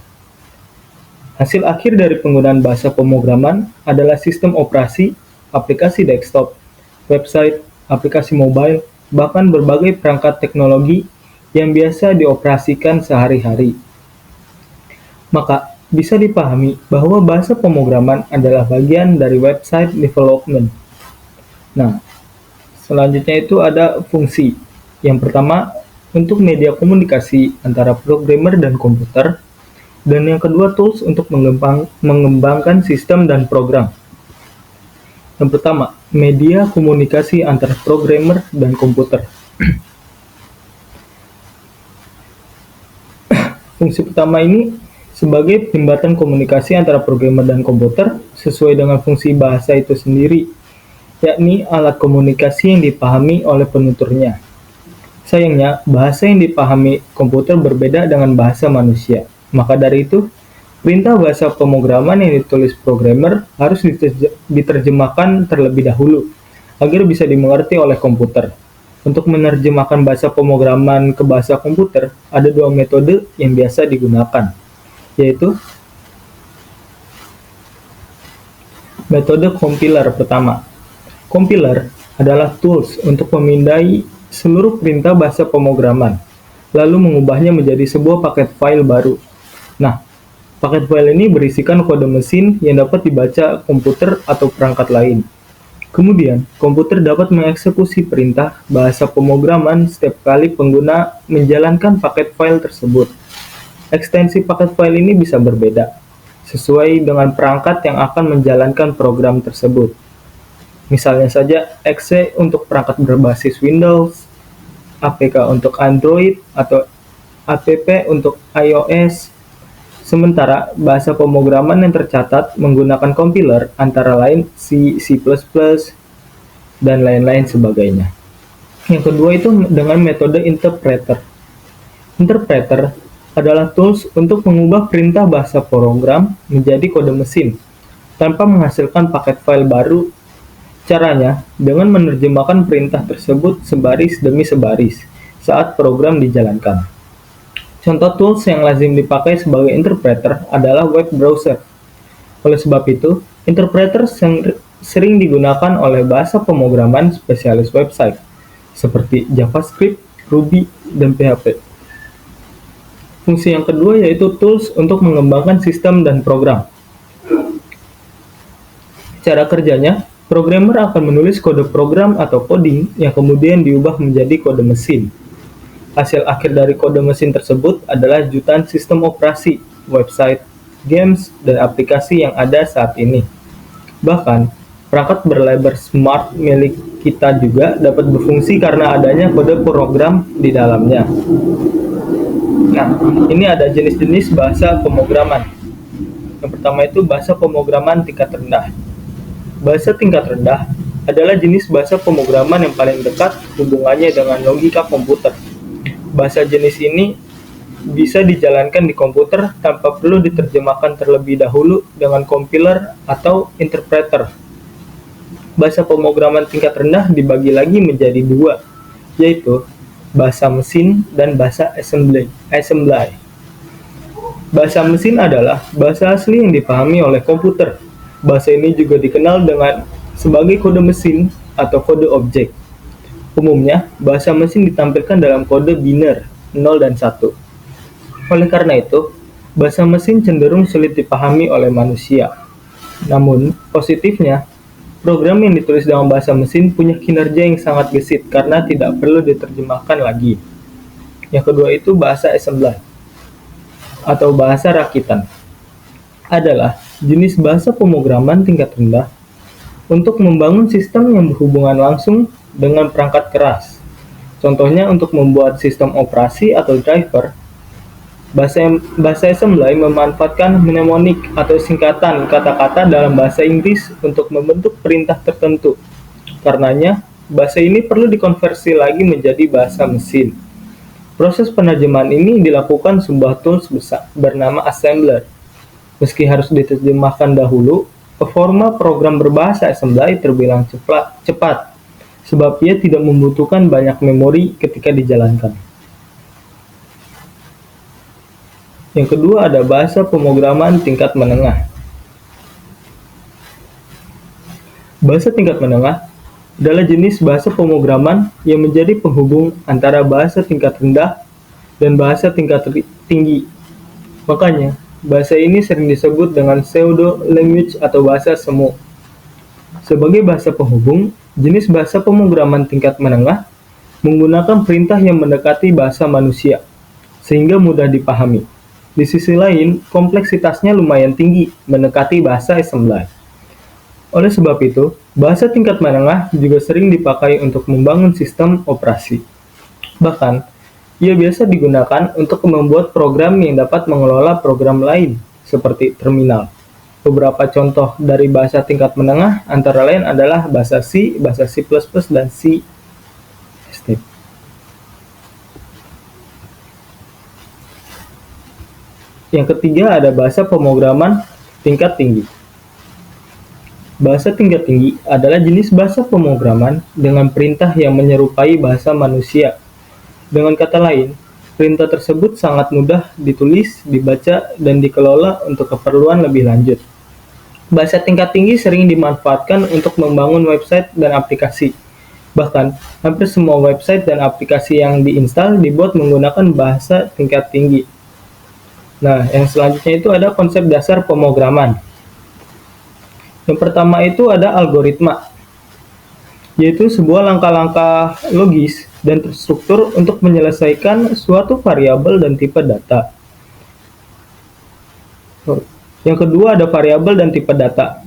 [SPEAKER 1] Hasil akhir dari penggunaan bahasa pemrograman adalah sistem operasi, aplikasi desktop, website, aplikasi mobile, bahkan berbagai perangkat teknologi yang biasa dioperasikan sehari-hari. Maka, bisa dipahami bahwa bahasa pemrograman adalah bagian dari website development. Nah, selanjutnya itu ada fungsi. Yang pertama, untuk media komunikasi antara programmer dan komputer. Dan yang kedua, tools untuk mengembangkan sistem dan program. Yang pertama, media komunikasi antara programmer dan komputer. Fungsi pertama ini sebagai jembatan komunikasi antara programmer dan komputer sesuai dengan fungsi bahasa itu sendiri, yakni alat komunikasi yang dipahami oleh penuturnya. Sayangnya, bahasa yang dipahami komputer berbeda dengan bahasa manusia. Maka dari itu, perintah bahasa pemrograman yang ditulis programmer harus diterjemahkan terlebih dahulu agar bisa dimengerti oleh komputer. Untuk menerjemahkan bahasa pemrograman ke bahasa komputer, ada dua metode yang biasa digunakan, yaitu metode compiler pertama. Compiler adalah tools untuk memindai seluruh perintah bahasa pemrograman, lalu mengubahnya menjadi sebuah paket file baru. Nah, paket file ini berisikan kode mesin yang dapat dibaca komputer atau perangkat lain. Kemudian, komputer dapat mengeksekusi perintah bahasa pemrograman setiap kali pengguna menjalankan paket file tersebut. Ekstensi paket file ini bisa berbeda, sesuai dengan perangkat yang akan menjalankan program tersebut. Misalnya saja, exe untuk perangkat berbasis Windows, APK untuk Android, atau app untuk iOS. Sementara, bahasa pemrograman yang tercatat menggunakan compiler antara lain C, C++, dan lain-lain sebagainya. Yang kedua itu dengan metode interpreter. Interpreter adalah tools untuk mengubah perintah bahasa program menjadi kode mesin, tanpa menghasilkan paket file baru. Caranya, dengan menerjemahkan perintah tersebut sebaris demi sebaris saat program dijalankan. Contoh tools yang lazim dipakai sebagai interpreter adalah web browser. Oleh sebab itu, interpreter sering digunakan oleh bahasa pemrograman spesialis website, seperti JavaScript, Ruby, dan PHP. Fungsi yang kedua yaitu tools untuk mengembangkan sistem dan program. Cara kerjanya, programmer akan menulis kode program atau coding yang kemudian diubah menjadi kode mesin. Hasil akhir dari kode mesin tersebut adalah jutaan sistem operasi, website, games, dan aplikasi yang ada saat ini. Bahkan, perangkat berlayar smart milik kita juga dapat berfungsi karena adanya kode program di dalamnya. Nah, ini ada jenis-jenis bahasa pemrograman. Yang pertama itu bahasa pemrograman tingkat rendah. Bahasa tingkat rendah adalah jenis bahasa pemrograman yang paling dekat hubungannya dengan logika komputer. Bahasa jenis ini bisa dijalankan di komputer tanpa perlu diterjemahkan terlebih dahulu dengan compiler atau interpreter. Bahasa pemrograman tingkat rendah dibagi lagi menjadi dua, yaitu bahasa mesin dan bahasa assembly. Bahasa mesin adalah bahasa asli yang dipahami oleh komputer. Bahasa ini juga dikenal dengan sebagai kode mesin atau kode objek. Umumnya, bahasa mesin ditampilkan dalam kode biner 0 dan 1. Oleh karena itu, bahasa mesin cenderung sulit dipahami oleh manusia. Namun, positifnya, program yang ditulis dalam bahasa mesin punya kinerja yang sangat gesit karena tidak perlu diterjemahkan lagi. Yang kedua itu bahasa assembly atau bahasa rakitan. Adalah jenis bahasa pemrograman tingkat rendah untuk membangun sistem yang berhubungan langsung dengan perangkat keras. Contohnya untuk membuat sistem operasi atau driver, bahasa assembly memanfaatkan mnemonik atau singkatan kata-kata dalam bahasa Inggris untuk membentuk perintah tertentu. Karenanya, bahasa ini perlu dikonversi lagi menjadi bahasa mesin. Proses penerjemahan ini dilakukan sebuah tools besar bernama assembler. Meski harus diterjemahkan dahulu, performa program berbahasa assembly terbilang cepat, sebab ia tidak membutuhkan banyak memori ketika dijalankan. Yang kedua ada bahasa pemrograman tingkat menengah. Bahasa tingkat menengah adalah jenis bahasa pemrograman yang menjadi penghubung antara bahasa tingkat rendah dan bahasa tingkat tinggi. Makanya, bahasa ini sering disebut dengan pseudo-language atau bahasa semu. Sebagai bahasa penghubung, jenis bahasa pemrograman tingkat menengah menggunakan perintah yang mendekati bahasa manusia, sehingga mudah dipahami. Di sisi lain, kompleksitasnya lumayan tinggi, mendekati bahasa assembly. Oleh sebab itu, bahasa tingkat menengah juga sering dipakai untuk membangun sistem operasi. Bahkan, ia biasa digunakan untuk membuat program yang dapat mengelola program lain, seperti terminal. Beberapa contoh dari bahasa tingkat menengah antara lain adalah bahasa C, bahasa C++, dan C#. Yang ketiga ada bahasa pemrograman tingkat tinggi. Bahasa tingkat tinggi adalah jenis bahasa pemrograman dengan perintah yang menyerupai bahasa manusia. Dengan kata lain, perintah tersebut sangat mudah ditulis, dibaca, dan dikelola untuk keperluan lebih lanjut. Bahasa tingkat tinggi sering dimanfaatkan untuk membangun website dan aplikasi. Bahkan, hampir semua website dan aplikasi yang diinstal dibuat menggunakan bahasa tingkat tinggi. Nah, yang selanjutnya itu ada konsep dasar pemrograman. Yang pertama itu ada algoritma, yaitu sebuah langkah-langkah logis dan terstruktur untuk menyelesaikan suatu variabel dan tipe data. Yang kedua ada variabel dan tipe data.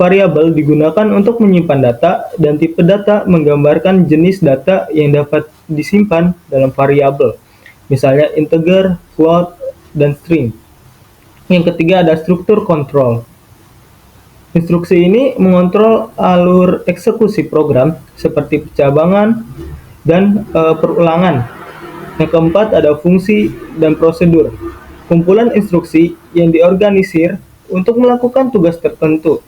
[SPEAKER 1] Variabel digunakan untuk menyimpan data dan tipe data menggambarkan jenis data yang dapat disimpan dalam variabel, misalnya integer, float, dan string. Yang ketiga ada struktur kontrol. Instruksi ini mengontrol alur eksekusi program seperti pencabangan dan perulangan. Yang keempat ada fungsi dan prosedur. Kumpulan instruksi yang diorganisir untuk melakukan tugas tertentu.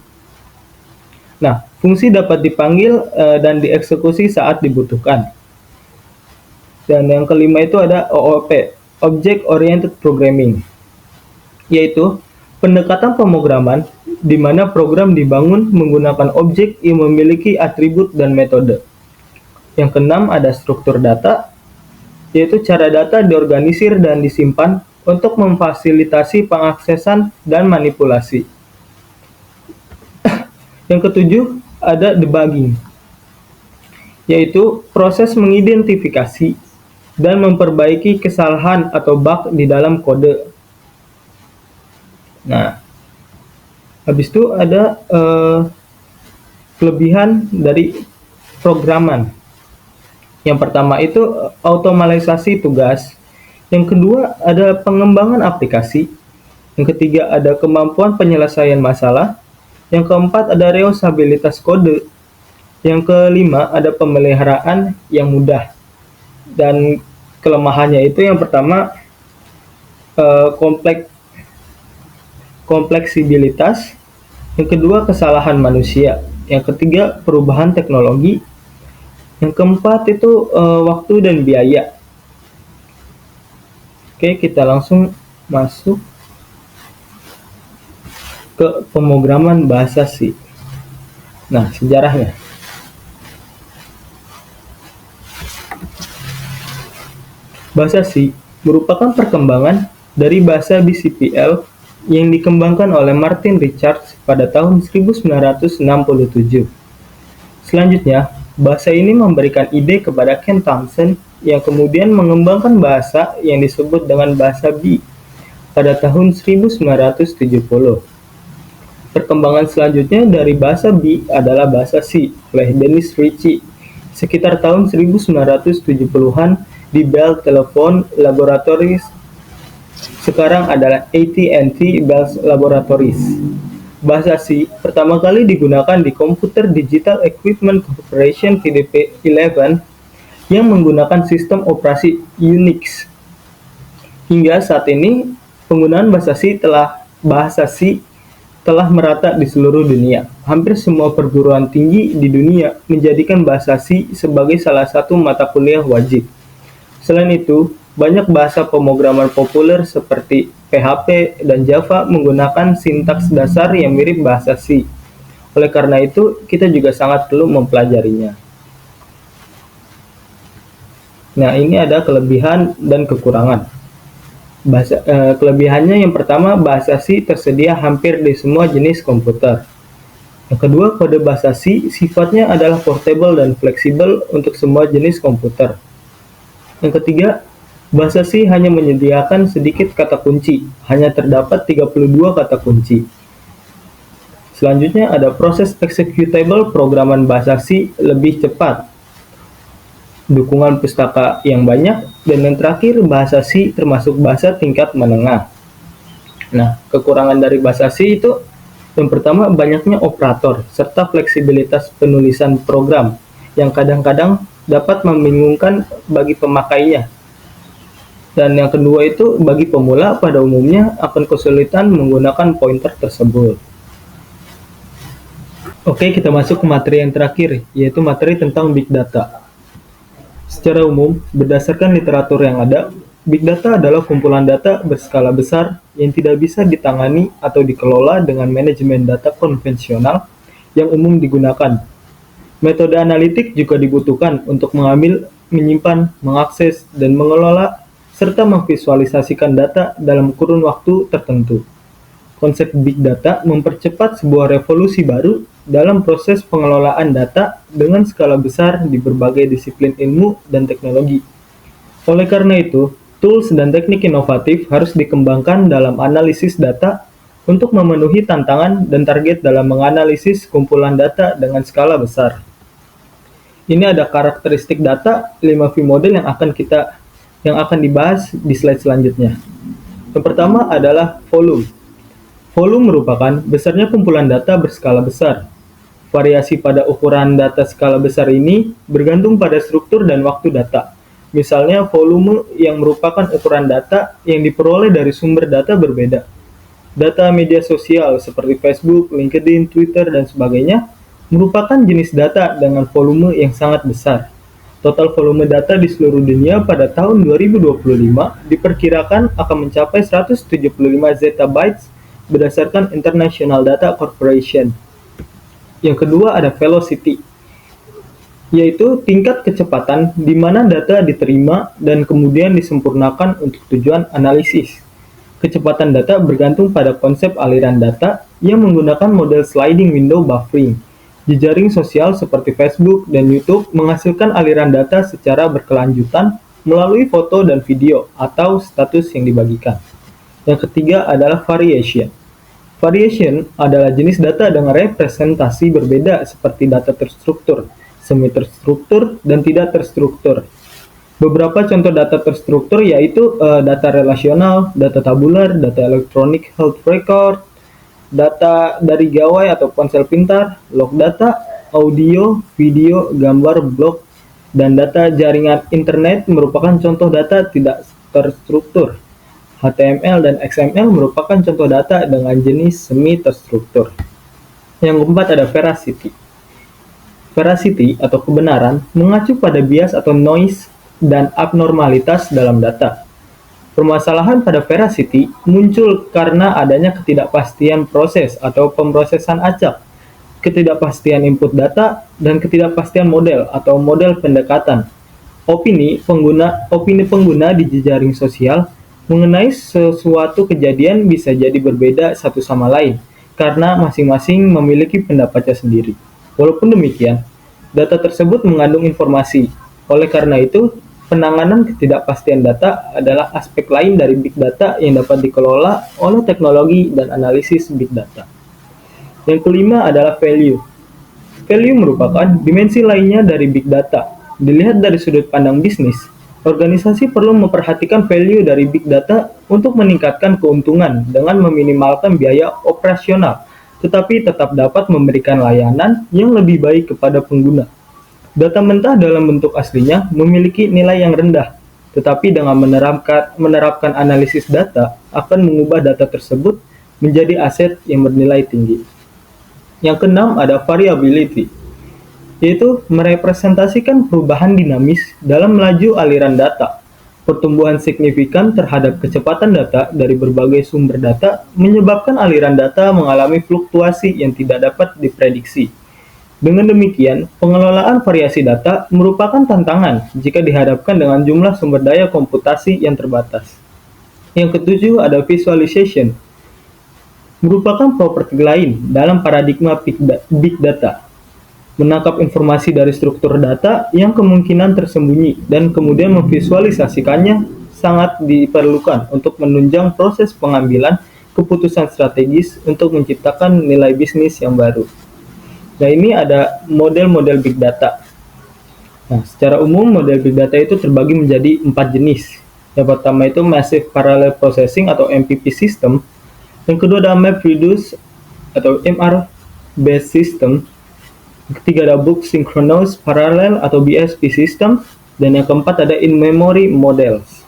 [SPEAKER 1] Nah, fungsi dapat dipanggil dan dieksekusi saat dibutuhkan. Dan yang kelima itu ada OOP, Object Oriented Programming, yaitu pendekatan pemrograman di mana program dibangun menggunakan objek yang memiliki atribut dan metode. Yang keenam ada struktur data, yaitu cara data diorganisir dan disimpan untuk memfasilitasi pengaksesan dan manipulasi. Yang ketujuh ada debugging, yaitu proses mengidentifikasi dan memperbaiki kesalahan atau bug di dalam kode. Nah, habis itu ada kelebihan dari programan. Yang pertama itu otomatisasi tugas. Yang kedua ada pengembangan aplikasi. Yang ketiga ada kemampuan penyelesaian masalah. Yang keempat ada reusabilitas kode. Yang kelima ada pemeliharaan yang mudah. Dan kelemahannya itu yang pertama kompleksibilitas, yang kedua kesalahan manusia, yang ketiga perubahan teknologi, yang keempat itu waktu dan biaya. Oke, kita langsung masuk ke pemrograman bahasa C. Nah, sejarahnya. Bahasa C merupakan perkembangan dari bahasa BCPL yang dikembangkan oleh Martin Richards pada tahun 1967. Selanjutnya, bahasa ini memberikan ide kepada Ken Thompson yang kemudian mengembangkan bahasa yang disebut dengan bahasa B pada tahun 1970. Perkembangan selanjutnya dari bahasa B adalah bahasa C oleh Dennis Ritchie sekitar tahun 1970-an di Bell Telephone Laboratories, sekarang adalah AT&T Bell Laboratories. Bahasa C pertama kali digunakan di Computer Digital Equipment Corporation VDP-11 yang menggunakan sistem operasi Unix. Hingga saat ini, penggunaan bahasa C telah merata di seluruh dunia. Hampir semua perguruan tinggi di dunia menjadikan bahasa C sebagai salah satu mata kuliah wajib. Selain itu, banyak bahasa pemrograman populer seperti PHP dan Java menggunakan sintaks dasar yang mirip bahasa C. Oleh karena itu, kita juga sangat perlu mempelajarinya. Nah, ini ada kelebihan dan kekurangan. Kelebihannya yang pertama, bahasa C tersedia hampir di semua jenis komputer. Yang kedua, kode bahasa C sifatnya adalah portable dan fleksibel untuk semua jenis komputer. Yang ketiga, bahasa C hanya menyediakan sedikit kata kunci, hanya terdapat 32 kata kunci. Selanjutnya ada proses executable programan bahasa C lebih cepat, dukungan pustaka yang banyak, dan yang terakhir bahasa C termasuk bahasa tingkat menengah. Nah, kekurangan dari bahasa C itu yang pertama banyaknya operator serta fleksibilitas penulisan program yang kadang-kadang dapat membingungkan bagi pemakainya. Dan yang kedua itu bagi pemula pada umumnya akan kesulitan menggunakan pointer tersebut. Oke, kita masuk ke materi yang terakhir, yaitu materi tentang Big Data. Secara umum, berdasarkan literatur yang ada, Big Data adalah kumpulan data berskala besar yang tidak bisa ditangani atau dikelola dengan manajemen data konvensional yang umum digunakan. Metode analitik juga dibutuhkan untuk mengambil, menyimpan, mengakses, dan mengelola, serta memvisualisasikan data dalam kurun waktu tertentu. Konsep Big Data mempercepat sebuah revolusi baru dalam proses pengelolaan data dengan skala besar di berbagai disiplin ilmu dan teknologi. Oleh karena itu, tools dan teknik inovatif harus dikembangkan dalam analisis data untuk memenuhi tantangan dan target dalam menganalisis kumpulan data dengan skala besar. Ini ada karakteristik data 5V model yang akan dibahas di slide selanjutnya. Yang pertama adalah volume. Volume merupakan besarnya kumpulan data berskala besar. Variasi pada ukuran data skala besar ini bergantung pada struktur dan waktu data. Misalnya, volume yang merupakan ukuran data yang diperoleh dari sumber data berbeda. Data media sosial seperti Facebook, LinkedIn, Twitter, dan sebagainya merupakan jenis data dengan volume yang sangat besar. Total volume data di seluruh dunia pada tahun 2025 diperkirakan akan mencapai 175 zettabytes berdasarkan International Data Corporation. Yang kedua ada velocity, yaitu tingkat kecepatan di mana data diterima dan kemudian disempurnakan untuk tujuan analisis. Kecepatan data bergantung pada konsep aliran data yang menggunakan model sliding window buffering. Jejaring sosial seperti Facebook dan YouTube menghasilkan aliran data secara berkelanjutan melalui foto dan video atau status yang dibagikan. Yang ketiga adalah variation. Variation adalah jenis data dengan representasi berbeda seperti data terstruktur, semi-terstruktur, dan tidak terstruktur. Beberapa contoh data terstruktur yaitu data relasional, data tabular, data electronic health record, data dari gawai atau ponsel pintar, log data, audio, video, gambar, blog, dan data jaringan internet merupakan contoh data tidak terstruktur. HTML dan XML merupakan contoh data dengan jenis semi-terstruktur. Yang keempat ada veracity. Veracity atau kebenaran mengacu pada bias atau noise dan abnormalitas dalam data. Permasalahan pada veracity muncul karena adanya ketidakpastian proses atau pemrosesan acak, ketidakpastian input data, dan ketidakpastian model atau model pendekatan. Opini pengguna di jejaring sosial mengenai sesuatu kejadian bisa jadi berbeda satu sama lain, karena masing-masing memiliki pendapatnya sendiri. Walaupun demikian, data tersebut mengandung informasi. Oleh karena itu, penanganan ketidakpastian data adalah aspek lain dari Big Data yang dapat dikelola oleh teknologi dan analisis Big Data. Yang kelima adalah value. Value merupakan dimensi lainnya dari big data. Dilihat dari sudut pandang bisnis, organisasi perlu memperhatikan value dari big data untuk meningkatkan keuntungan dengan meminimalkan biaya operasional, tetapi tetap dapat memberikan layanan yang lebih baik kepada pengguna. Data mentah dalam bentuk aslinya memiliki nilai yang rendah, tetapi dengan menerapkan analisis data akan mengubah data tersebut menjadi aset yang bernilai tinggi. Yang keenam ada variability, yaitu merepresentasikan perubahan dinamis dalam laju aliran data. Pertumbuhan signifikan terhadap kecepatan data dari berbagai sumber data menyebabkan aliran data mengalami fluktuasi yang tidak dapat diprediksi. Dengan demikian, pengelolaan variasi data merupakan tantangan jika dihadapkan dengan jumlah sumber daya komputasi yang terbatas. Yang ketujuh ada visualization, merupakan properti lain dalam paradigma big data. Menangkap informasi dari struktur data yang kemungkinan tersembunyi dan kemudian memvisualisasikannya sangat diperlukan untuk menunjang proses pengambilan keputusan strategis untuk menciptakan nilai bisnis yang baru. Nah, ini ada model-model big data. Nah, secara umum model big data itu terbagi menjadi 4 jenis. Yang pertama itu Massive Parallel Processing atau MPP System. Yang kedua ada MapReduce atau MR Based System. Yang ketiga ada Bulk Synchronous Parallel atau BSP System. Dan yang keempat ada In-Memory Models.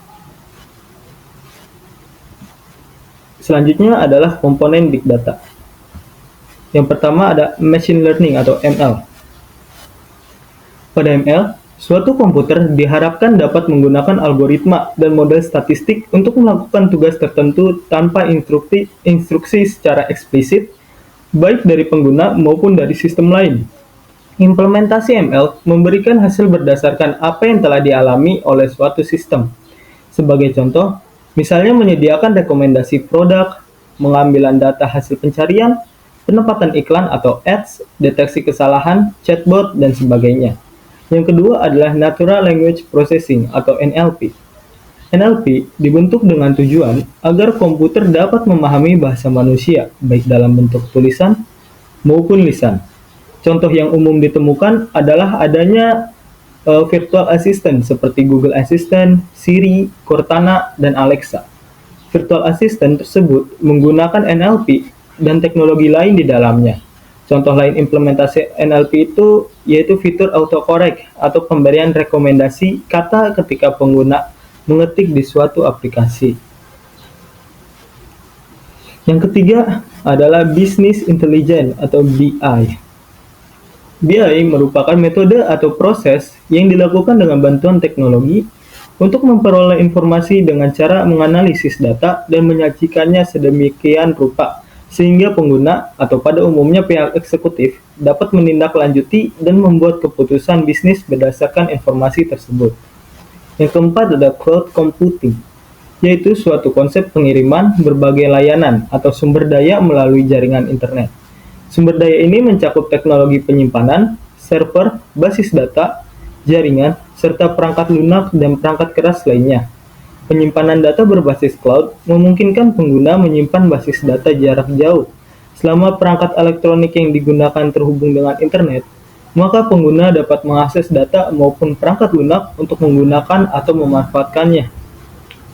[SPEAKER 1] Selanjutnya adalah komponen big data. Yang pertama ada Machine Learning atau ML. Pada ML, suatu komputer diharapkan dapat menggunakan algoritma dan model statistik untuk melakukan tugas tertentu tanpa instruksi secara eksplisit, baik dari pengguna maupun dari sistem lain. Implementasi ML memberikan hasil berdasarkan apa yang telah dialami oleh suatu sistem. Sebagai contoh, misalnya menyediakan rekomendasi produk, pengambilan data hasil pencarian, penempatan iklan atau ads, deteksi kesalahan, chatbot, dan sebagainya. Yang kedua adalah Natural Language Processing atau NLP. NLP dibentuk dengan tujuan agar komputer dapat memahami bahasa manusia, baik dalam bentuk tulisan maupun lisan. Contoh yang umum ditemukan adalah adanya virtual assistant seperti Google Assistant, Siri, Cortana, dan Alexa. Virtual assistant tersebut menggunakan NLP dan teknologi lain di dalamnya. Contoh lain implementasi NLP itu yaitu fitur autocorrect atau pemberian rekomendasi kata ketika pengguna mengetik di suatu aplikasi. Yang ketiga adalah Business Intelligence atau BI. BI merupakan metode atau proses yang dilakukan dengan bantuan teknologi untuk memperoleh informasi dengan cara menganalisis data dan menyajikannya sedemikian rupa sehingga pengguna atau pada umumnya pihak eksekutif dapat menindaklanjuti dan membuat keputusan bisnis berdasarkan informasi tersebut. Yang keempat ada cloud computing, yaitu suatu konsep pengiriman berbagai layanan atau sumber daya melalui jaringan internet. Sumber daya ini mencakup teknologi penyimpanan, server, basis data, jaringan, serta perangkat lunak dan perangkat keras lainnya. Penyimpanan data berbasis cloud memungkinkan pengguna menyimpan basis data jarak jauh. Selama perangkat elektronik yang digunakan terhubung dengan internet, maka pengguna dapat mengakses data maupun perangkat lunak untuk menggunakan atau memanfaatkannya.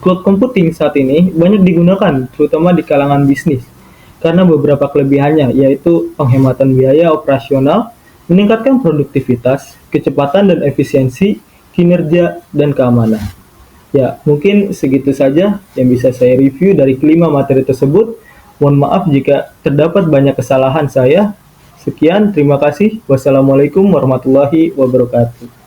[SPEAKER 1] Cloud computing saat ini banyak digunakan, terutama di kalangan bisnis, karena beberapa kelebihannya, yaitu penghematan biaya operasional, meningkatkan produktivitas, kecepatan dan efisiensi, kinerja, dan keamanan. Ya, mungkin segitu saja yang bisa saya review dari kelima materi tersebut. Mohon maaf jika terdapat banyak kesalahan saya. Sekian, terima kasih. Wassalamualaikum warahmatullahi wabarakatuh.